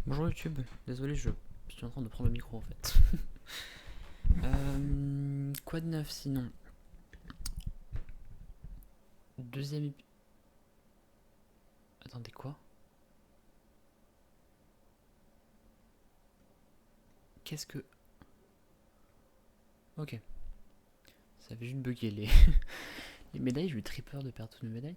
Bonjour YouTube, désolé, je suis en train de prendre le micro en fait. Quoi de neuf sinon? Deuxième épi... Attendez, quoi? Qu'est-ce que... Ok, ça avait juste bugué les... les médailles, j'ai eu très peur de perdre toutes mes médailles.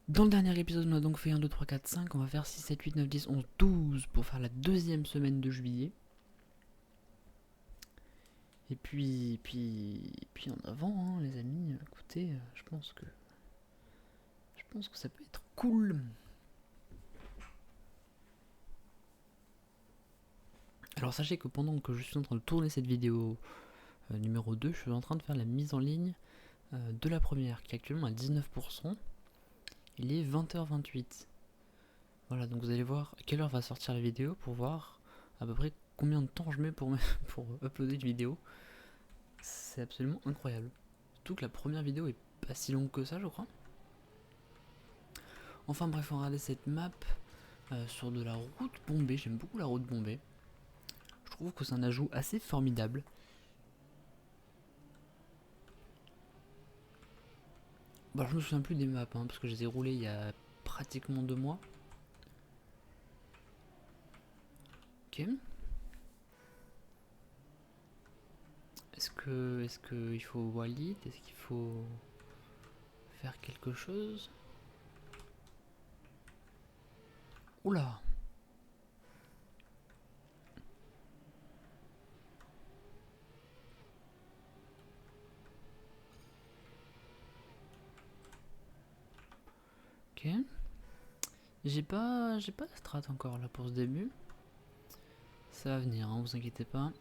Dans le dernier épisode, on a donc fait 1, 2, 3, 4, 5, on va faire 6, 7, 8, 9, 10, 11, 12 pour faire la deuxième semaine de juillet. Et puis en avant, hein, les amis, écoutez, je pense que ça peut être cool. Alors sachez que pendant que je suis en train de tourner cette vidéo numéro 2, je suis en train de faire la mise en ligne de la première, qui est actuellement à 19%. Il est 20h28. Voilà, donc vous allez voir à quelle heure va sortir la vidéo pour voir à peu près combien de temps je mets pour uploader une vidéo. C'est absolument incroyable. Surtout que la première vidéo est pas si longue que ça, je crois. Enfin bref, on va regarder cette map sur de la route bombée. J'aime beaucoup la route bombée. Je trouve que c'est un ajout assez formidable. Bon, alors je me souviens plus des maps, hein, parce que je les ai roulées il y a pratiquement 2 mois. Ok. Est-ce que il faut Walid? Est-ce qu'il faut faire quelque chose? Oula. Ok. J'ai pas la strat encore là pour ce début. Ça va venir, hein, vous inquiétez pas.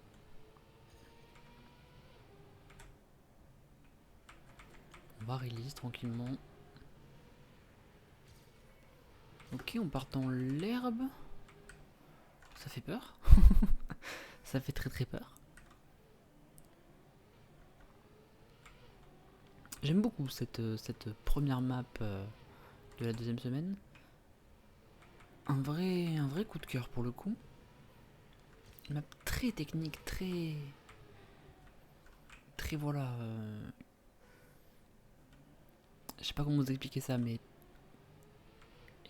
On va release tranquillement. Ok, on part dans l'herbe. Ça fait peur. Ça fait très très peur. J'aime beaucoup cette première map de la deuxième semaine. Un vrai coup de cœur pour le coup. Une map très technique, très voilà. Je sais pas comment vous expliquer ça, mais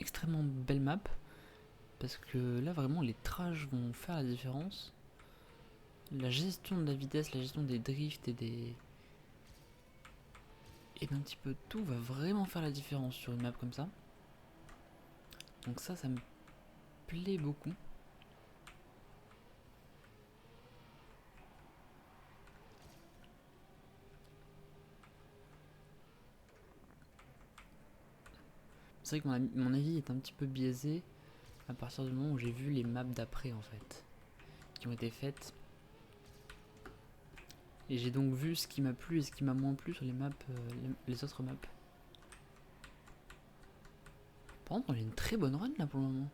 extrêmement belle map. Parce que là vraiment les trages vont faire la différence. La gestion de la vitesse, la gestion des drifts et d'un petit peu de tout va vraiment faire la différence sur une map comme ça. Donc ça me plaît beaucoup. C'est vrai que mon avis est un petit peu biaisé à partir du moment où j'ai vu les maps d'après en fait, qui ont été faites. Et j'ai donc vu ce qui m'a plu et ce qui m'a moins plu sur les maps, les autres maps. Par contre, on a une très bonne run là pour le moment.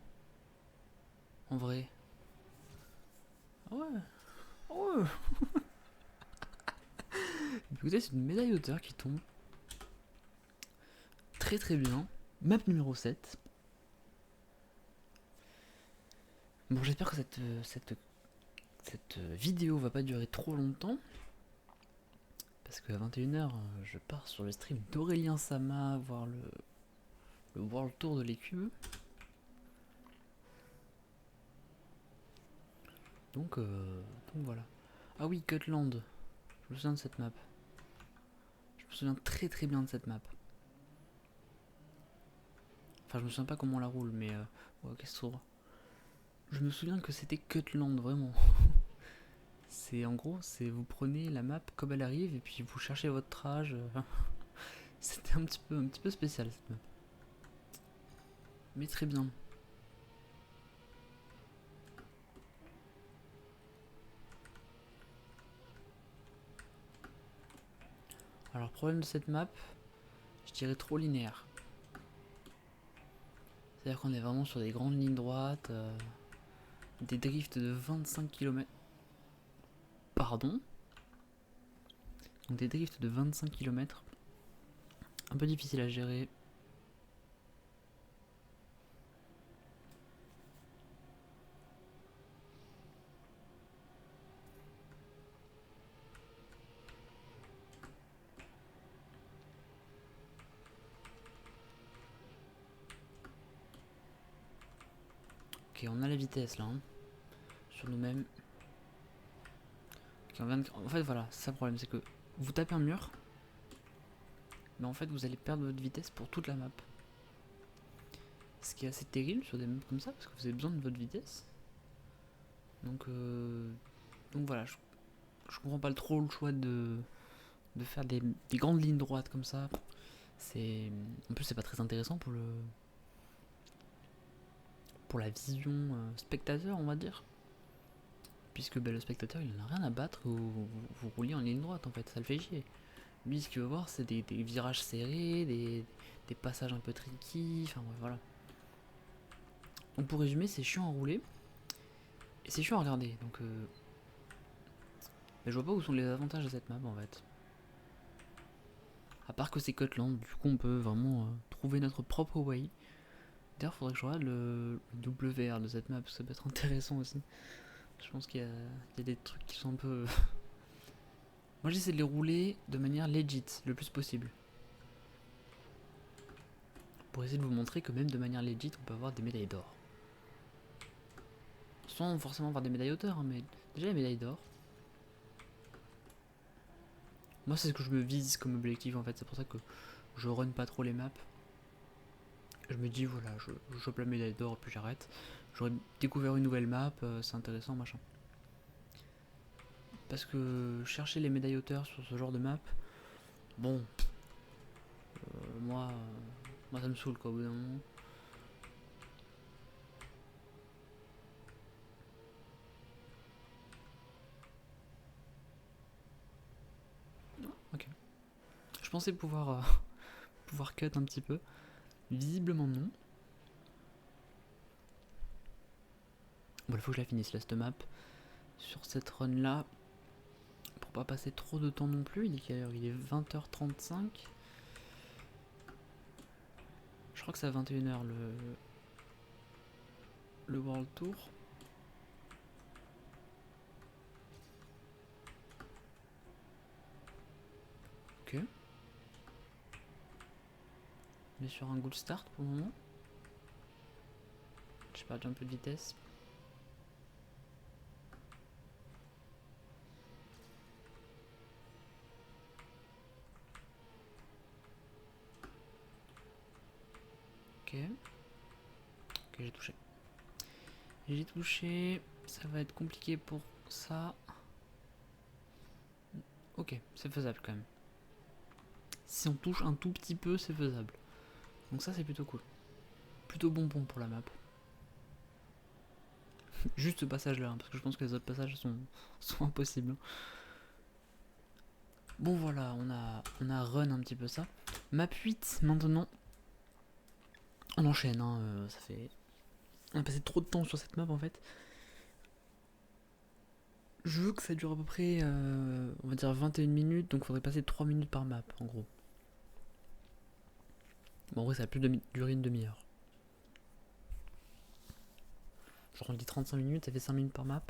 En vrai. Ah ouais. Ah ouais. Écoutez, c'est une médaille d'auteur qui tombe. Très très bien. Map numéro 7. Bon, j'espère que cette vidéo va pas durer trop longtemps. Parce qu'à 21h, je pars sur le stream d'Aurélien Sama, voir le World Tour de l'équipe. Donc voilà. Ah oui, Cutland. Je me souviens de cette map. Je me souviens très très bien de cette map. Enfin, je me souviens pas comment on la roule, mais ouais, qu'est-ce que je me souviens que c'était Cutland, vraiment. C'est en gros, c'est vous prenez la map comme elle arrive et puis vous cherchez votre trage. C'était un petit peu spécial cette map. Mais très bien. Alors, problème de cette map, je dirais trop linéaire. C'est-à-dire qu'on est vraiment sur des grandes lignes droites, des drifts de 25 km. Pardon. Donc des drifts de 25 km. Un peu difficile à gérer. Ok, on a la vitesse là, hein, sur nous-mêmes. Okay, en fait voilà, c'est ça le problème, c'est que vous tapez un mur, mais en fait vous allez perdre votre vitesse pour toute la map. Ce qui est assez terrible sur des maps comme ça, parce que vous avez besoin de votre vitesse. Donc voilà, je comprends pas trop le choix de faire des grandes lignes droites comme ça. En plus c'est pas très intéressant pour la vision spectateur, on va dire. Puisque le spectateur il en a rien à battre, vous roulez en ligne droite en fait, ça le fait chier. Lui ce qu'il veut voir c'est des virages serrés, des passages un peu tricky, enfin ouais, voilà. Donc pour résumer, c'est chiant à rouler, et c'est chiant à regarder, donc mais je vois pas où sont les avantages de cette map en fait. À part que c'est Cutland, du coup on peut vraiment trouver notre propre way. D'ailleurs faudrait que je regarde le WR de cette map, parce que ça peut être intéressant aussi. Je pense qu'il y a des trucs qui sont un peu... Moi j'essaie de les rouler de manière legit, le plus possible. Pour essayer de vous montrer que même de manière legit, on peut avoir des médailles d'or. Sans forcément avoir des médailles hauteur, hein, mais déjà les médailles d'or. Moi c'est ce que je me vise comme objectif en fait, c'est pour ça que je run pas trop les maps. Je me dis voilà, je chope la médaille d'or et puis j'arrête. J'aurais découvert une nouvelle map, c'est intéressant machin. Parce que chercher les médailles hauteur sur ce genre de map, bon, moi ça me saoule quoi au bout d'un moment. Ok. Je pensais pouvoir cut un petit peu. Visiblement non. Bon, il faut que je la finisse là, cette map. Sur cette run là. Pour pas passer trop de temps non plus. Il est quelle heure? Il est 20h35. Je crois que c'est à 21h le World Tour. Ok. On est sur un good start pour le moment. J'ai perdu un peu de vitesse. Ok. Ok, j'ai touché. J'ai touché. Ça va être compliqué pour ça. Ok, c'est faisable quand même. Si on touche un tout petit peu, c'est faisable. Donc ça, c'est plutôt cool. Plutôt bonbon pour la map. Juste ce passage-là, hein, parce que je pense que les autres passages sont impossibles. Bon voilà, on a run un petit peu ça. Map 8 maintenant. On enchaîne, hein, ça fait... On a passé trop de temps sur cette map en fait. Je veux que ça dure à peu près, on va dire 21 minutes, donc il faudrait passer 3 minutes par map en gros. Bon en vrai ça a plus durer une demi-heure. Genre on dit 35 minutes, ça fait 5 minutes par map.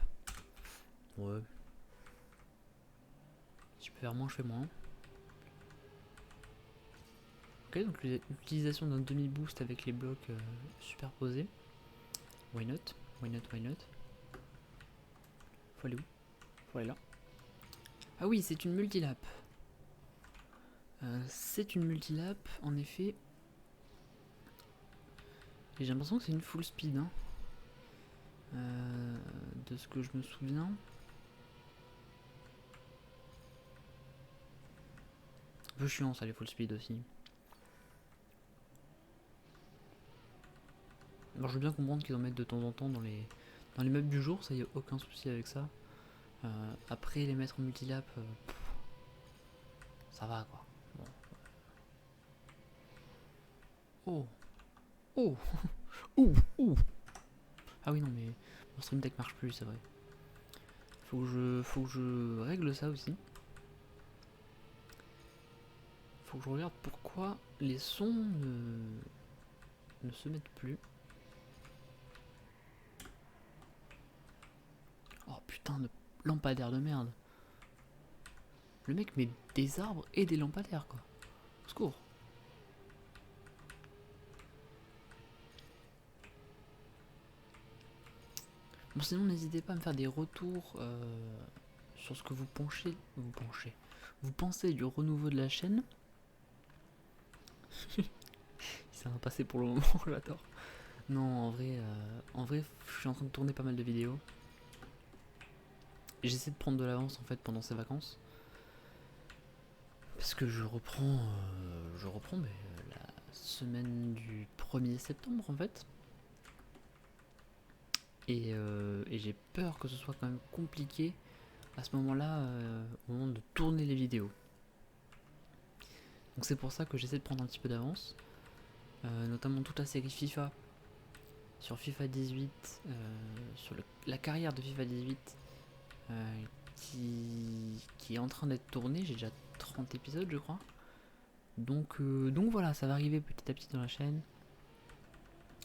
Ouais. Si je peux faire moins, je fais moins. Ok, donc l'utilisation d'un demi-boost avec les blocs superposés. Why not? Why not? Why not? Faut aller où? Faut aller là. Ah oui, c'est une multilap. C'est une multilap, en effet. Et j'ai l'impression que c'est une full speed, hein. De ce que je me souviens. Un peu chiant ça les full speed aussi. Alors je veux bien comprendre qu'ils en mettent de temps en temps dans les maps du jour, ça y a aucun souci avec ça. Après les mettre en multilap, ça va quoi. Bon. Oh. Oh. Ouh. Ouh. Ah oui non mais mon stream deck marche plus, c'est vrai. Faut que je règle ça aussi. Faut que je regarde pourquoi les sons ne se mettent plus. Oh putain de lampadaire de merde. Le mec met des arbres et des lampadaires quoi. Au secours. Bon, sinon n'hésitez pas à me faire des retours sur ce que vous pensez du renouveau de la chaîne. Ça va passer pour le moment, j'adore. Non, en vrai, je suis en train de tourner pas mal de vidéos. J'essaie de prendre de l'avance en fait pendant ces vacances. Parce que je reprends la semaine du 1er septembre en fait. Et j'ai peur que ce soit quand même compliqué à ce moment-là, au moment de tourner les vidéos. Donc c'est pour ça que j'essaie de prendre un petit peu d'avance. Notamment toute la série FIFA. Sur FIFA 18, sur la carrière de FIFA 18 qui est en train d'être tournée. J'ai déjà 30 épisodes je crois. Donc voilà, ça va arriver petit à petit dans la chaîne.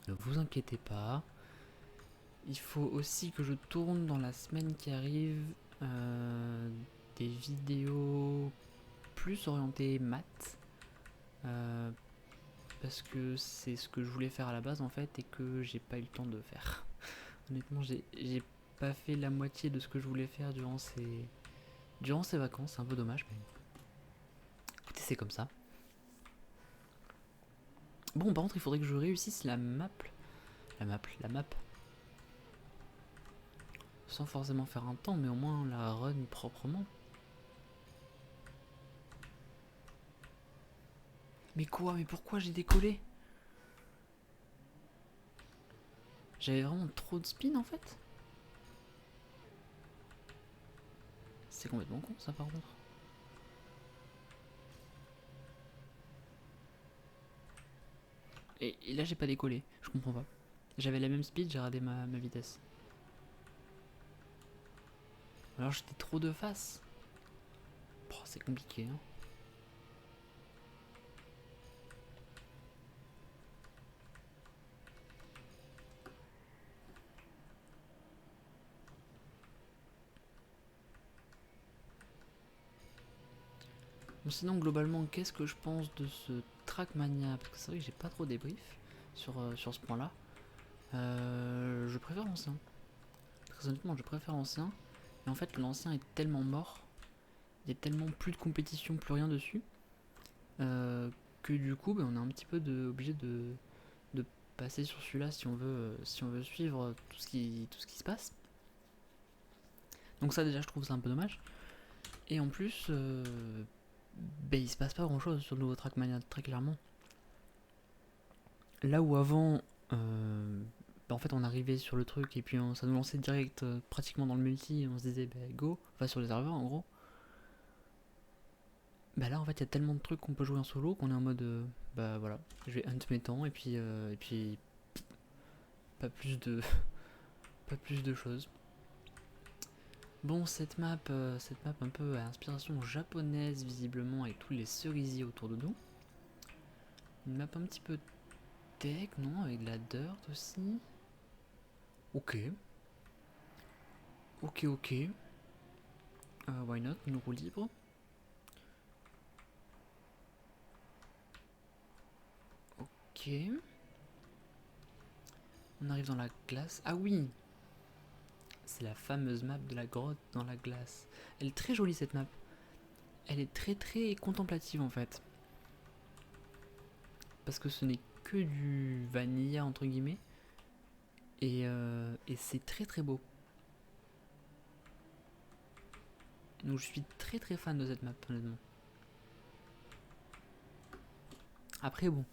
Ne vous inquiétez pas. Il faut aussi que je tourne dans la semaine qui arrive des vidéos plus orientées maths. Parce que c'est ce que je voulais faire à la base en fait et que j'ai pas eu le temps de faire. Honnêtement, j'ai pas fait la moitié de ce que je voulais faire durant ces vacances. C'est un peu dommage, mais écoutez, c'est comme ça. Bon, par contre, il faudrait que je réussisse la map. La map. Sans forcément faire un temps, mais au moins la run proprement. Mais quoi? Mais pourquoi j'ai décollé? J'avais vraiment trop de spin en fait. C'est complètement con ça par contre. Et là j'ai pas décollé, je comprends pas. J'avais la même speed, j'ai raté ma vitesse. Alors j'étais trop de face. Oh, c'est compliqué hein. Bon, sinon globalement qu'est-ce que je pense de ce Trackmania? Parce que c'est vrai que j'ai pas trop débrief sur ce point là. Je préfère l'ancien. Très honnêtement je préfère l'ancien. Et en fait l'ancien est tellement mort. Il y a tellement plus de compétition, plus rien dessus. Que du coup on est un petit peu obligé de passer sur celui-là si on veut suivre tout ce qui se passe. Donc ça déjà je trouve ça un peu dommage. Et en plus, il se passe pas grand chose sur le nouveau Trackmania très clairement. Là où avant, en fait on arrivait sur le truc et puis ça nous lançait direct pratiquement dans le multi et on se disait go, enfin sur les serveurs en gros. Là en fait il y a tellement de trucs qu'on peut jouer en solo qu'on est en mode voilà, je vais hunt mes temps et puis pas plus de pas plus de choses. Bon, cette map un peu à inspiration japonaise, visiblement, avec tous les cerisiers autour de nous. Une map un petit peu tech, non? Avec de la dirt aussi. Ok. Ok. Why not? Une roue libre. Ok. On arrive dans la glace. Ah oui! C'est la fameuse map de la grotte dans la glace. Elle est très jolie cette map. Elle est très très contemplative en fait. Parce que ce n'est que du vanilla entre guillemets. Et c'est très très beau. Donc je suis très très fan de cette map honnêtement. Après bon,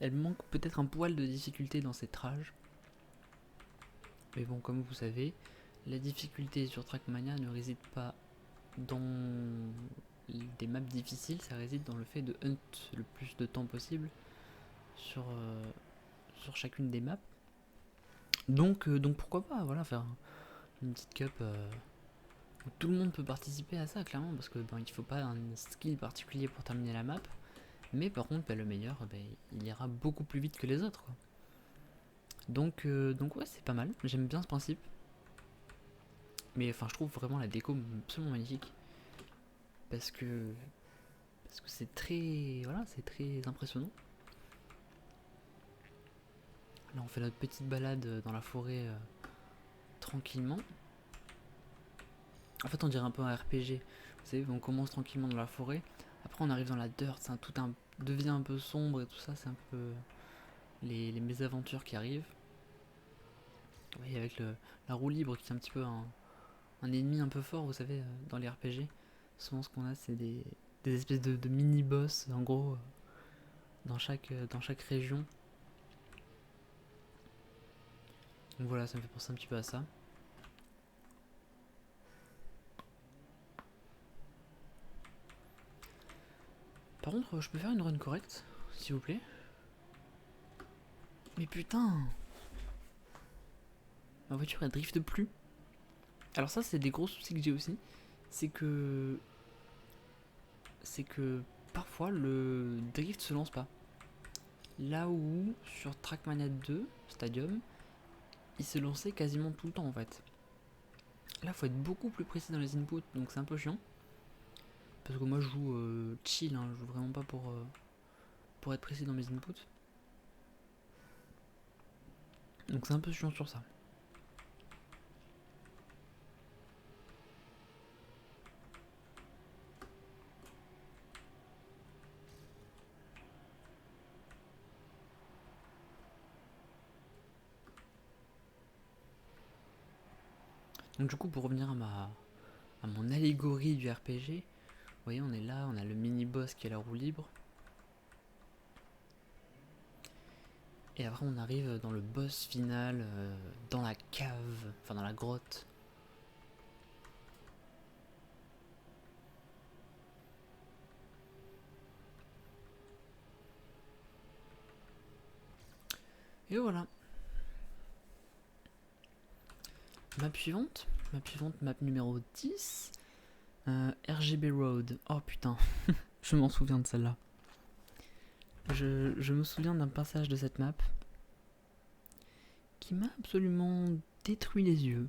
elle manque peut-être un poil de difficulté dans cette rage. Mais bon, comme vous savez, la difficulté sur Trackmania ne réside pas dans des maps difficiles, ça réside dans le fait de hunt le plus de temps possible sur chacune des maps. Donc pourquoi pas, voilà, faire une petite cup où tout le monde peut participer à ça, clairement, parce que il faut pas un skill particulier pour terminer la map. Mais par contre, le meilleur, il ira beaucoup plus vite que les autres, quoi. Donc ouais, c'est pas mal. J'aime bien ce principe. Mais enfin, je trouve vraiment la déco absolument magnifique. Parce que c'est très, voilà, c'est très impressionnant. Là, on fait notre petite balade dans la forêt tranquillement. En fait, on dirait un peu un RPG. Vous savez, on commence tranquillement dans la forêt. Après, on arrive dans la dirt. Devient un peu sombre et tout ça. C'est un peu les mésaventures qui arrivent. Vous voyez, avec la roue libre qui est un petit peu un ennemi un peu fort, vous savez, dans les RPG. Souvent, ce qu'on a, c'est des espèces de mini-boss, en gros, dans chaque région. Donc voilà, ça me fait penser un petit peu à ça. Par contre, je peux faire une run correcte, s'il vous plaît? Mais putain! Ma voiture, elle drift plus. Alors ça, c'est des gros soucis que j'ai aussi. C'est que parfois, le drift se lance pas. Là où, sur Trackmania 2, Stadium, il se lançait quasiment tout le temps, en fait. Là, faut être beaucoup plus précis dans les inputs, donc c'est un peu chiant. Parce que moi, je joue chill, hein, je joue vraiment pas pour être précis dans mes inputs. Donc c'est un peu chiant sur ça. Donc du coup, pour revenir à mon allégorie du RPG, vous voyez, on est là, on a le mini-boss qui est la roue libre. Et après, on arrive dans le boss final, dans la cave, enfin dans la grotte. Et voilà. Map suivante, map numéro 10. RGB Road. Oh putain, je m'en souviens de celle-là. Je me souviens d'un passage de cette map qui m'a absolument détruit les yeux.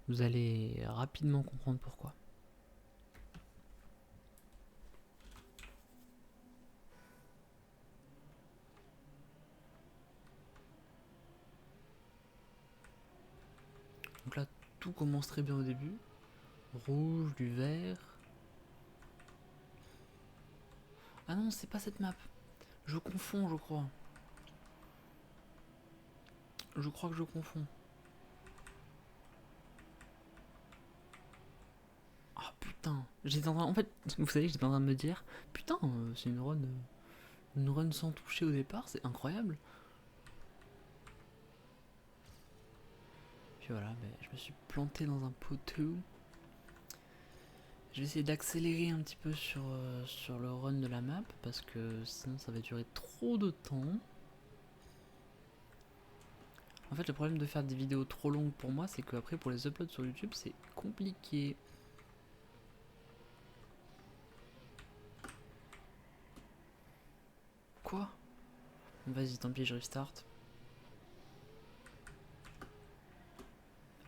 Vous allez rapidement comprendre pourquoi. Donc là, tout commence très bien au début. Rouge, du vert. Ah non, c'est pas cette map. Je confonds, je crois. Je crois que je confonds. Ah putain. En fait, vous savez, j'étais en train de me dire, putain, c'est une run sans toucher au départ, c'est incroyable. Puis voilà, je me suis planté dans un poteau. Je vais essayer d'accélérer un petit peu sur le run de la map parce que sinon ça va durer trop de temps. En fait, le problème de faire des vidéos trop longues pour moi, c'est qu'après pour les uploads sur YouTube, c'est compliqué. Quoi? Vas-y, tant pis, je restart.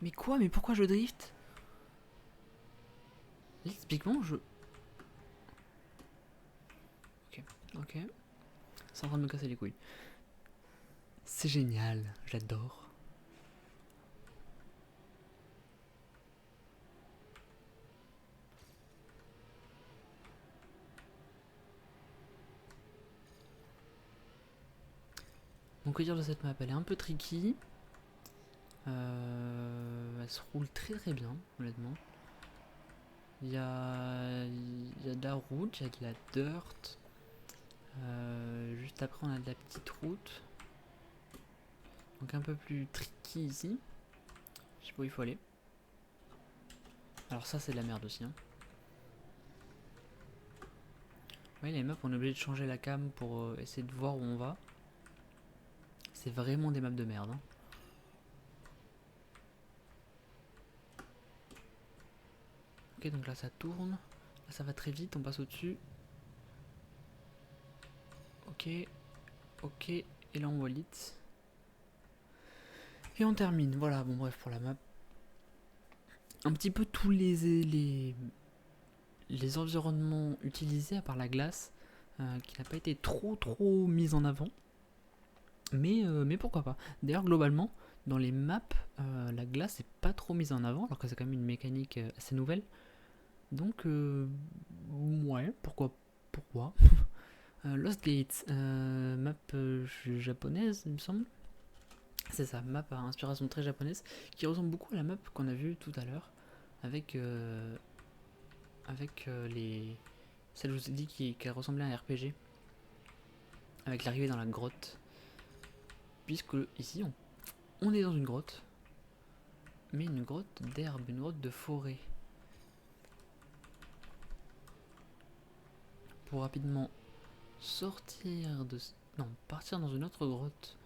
Mais quoi? Mais pourquoi je drift? Explique-moi, Ok. C'est en train de me casser les couilles. C'est génial, j'adore. Donc, que dire de cette map? Elle est un peu tricky. Elle se roule très très bien, honnêtement. Il y a de la route, il y a de la dirt. Juste après, on a de la petite route. Donc un peu plus tricky ici. Je sais pas où il faut aller. Alors ça, c'est de la merde aussi. Hein. Ouais, les maps, on est obligé de changer la cam pour essayer de voir où on va. C'est vraiment des maps de merde. Hein. Ok, donc là, ça tourne. Là, ça va très vite, on passe au-dessus. Ok. Et là, on voit lit. Et on termine. Voilà, bon bref, pour la map. Un petit peu tous les environnements utilisés, à part la glace, qui n'a pas été trop mis en avant. Mais pourquoi pas. D'ailleurs, globalement, dans les maps, la glace est pas trop mise en avant, alors que c'est quand même une mécanique assez nouvelle. Donc, ouais, pourquoi Lost Gate, map japonaise, il me semble. C'est ça, map à inspiration très japonaise, qui ressemble beaucoup à la map qu'on a vue tout à l'heure, avec, les... Celle que je vous ai dit qu'elle ressemblait à un RPG, avec l'arrivée dans la grotte. Puisque ici, on est dans une grotte, mais une grotte d'herbe, une grotte de forêt. Pour rapidement sortir de... Non, partir dans une autre grotte.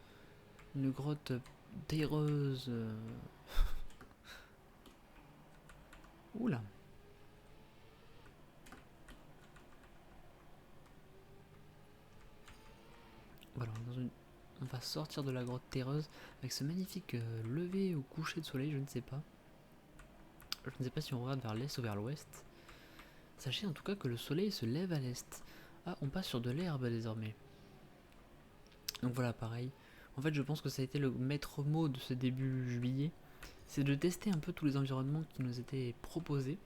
Une grotte terreuse. Oula. Voilà, on va sortir de la grotte terreuse avec ce magnifique lever ou coucher de soleil, je ne sais pas. Je ne sais pas si on regarde vers l'est ou vers l'ouest. Sachez en tout cas que le soleil se lève à l'est. Ah, on passe sur de l'herbe désormais. Donc voilà, pareil. En fait, je pense que ça a été le maître mot de ce début juillet. C'est de tester un peu tous les environnements qui nous étaient proposés.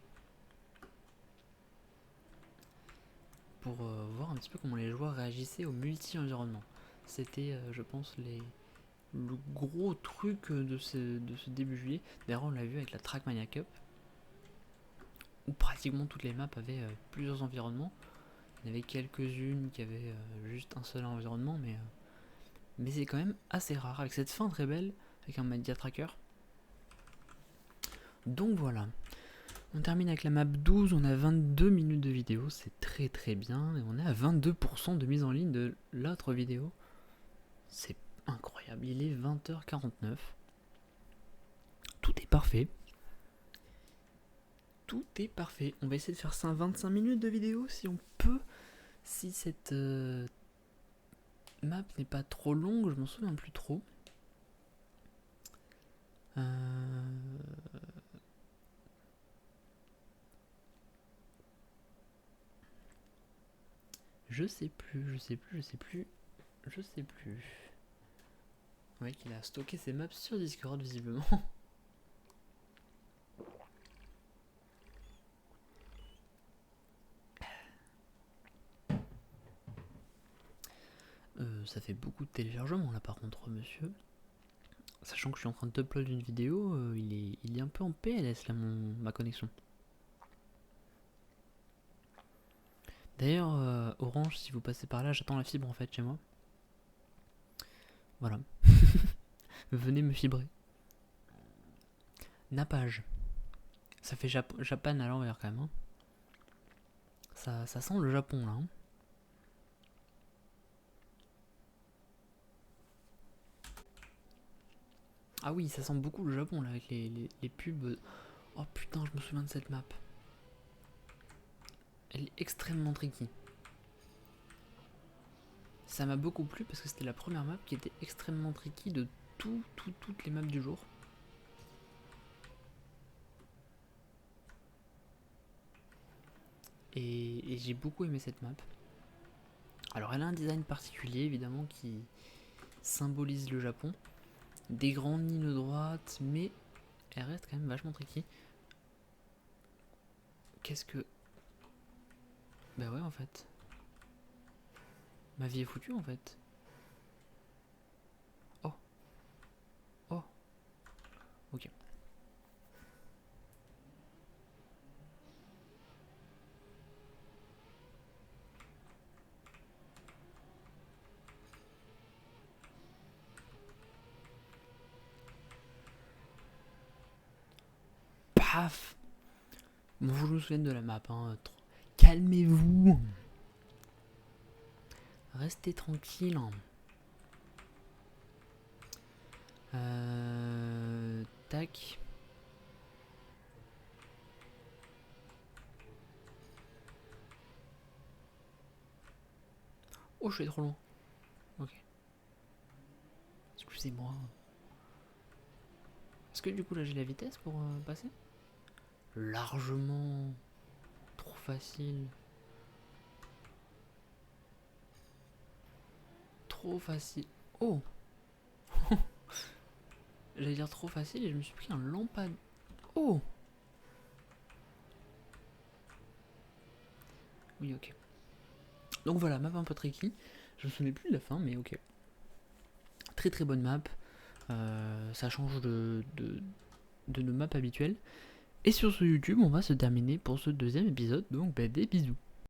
Pour voir un petit peu comment les joueurs réagissaient au multi-environnement. C'était, je pense, le gros truc de ce début juillet. D'ailleurs, on l'a vu avec la Trackmania Cup, où pratiquement toutes les maps avaient plusieurs environnements. Il y en avait quelques-unes qui avaient juste un seul environnement, mais c'est quand même assez rare, avec cette fin très belle, avec un Media Tracker. Donc voilà. On termine avec la map 12, on a 22 minutes de vidéo, c'est très très bien, et on est à 22% de mise en ligne de l'autre vidéo. C'est incroyable, il est 20h49. Tout est parfait. Tout est parfait. On va essayer de faire ça 25 minutes de vidéo si on peut. Si cette map n'est pas trop longue, je m'en souviens plus trop. Je sais plus. Ouais, qu'il a stocké ses maps sur Discord visiblement. Ça fait beaucoup de téléchargements là par contre, monsieur. Sachant que je suis en train de upload une vidéo, il est un peu en PLS là ma connexion. D'ailleurs, Orange, si vous passez par là, j'attends la fibre en fait chez moi. Voilà. Venez me fibrer. Nappage. Ça fait Japan à l'envers quand même. Hein. Ça sent le Japon là. Hein. Ah oui, ça sent beaucoup le Japon là avec les pubs. Oh putain, je me souviens de cette map. Elle est extrêmement tricky. Ça m'a beaucoup plu parce que c'était la première map qui était extrêmement tricky de toutes les maps du jour. Et j'ai beaucoup aimé cette map. Alors elle a un design particulier évidemment qui symbolise le Japon. Des grandes lignes droites, mais elle reste quand même vachement tricky. Qu'est-ce que... Bah ouais en fait. Ma vie est foutue en fait. Oh. Oh. Ok. Paf. Bon, je me souviens de la map. Hein. Calmez-vous. Restez tranquille. Tac. Oh, je suis trop loin. Ok. Excusez-moi. Est-ce que du coup là j'ai la vitesse pour passer? Largement. Trop facile. Trop facile. Oh. J'allais dire trop facile et je me suis pris un lampade. Oh. Oui, ok. Donc voilà, map un peu tricky. Je me souviens plus de la fin, mais ok. Très très bonne map. Ça change de nos maps habituelles. Et sur ce YouTube, on va se terminer pour ce deuxième épisode. Donc des bisous.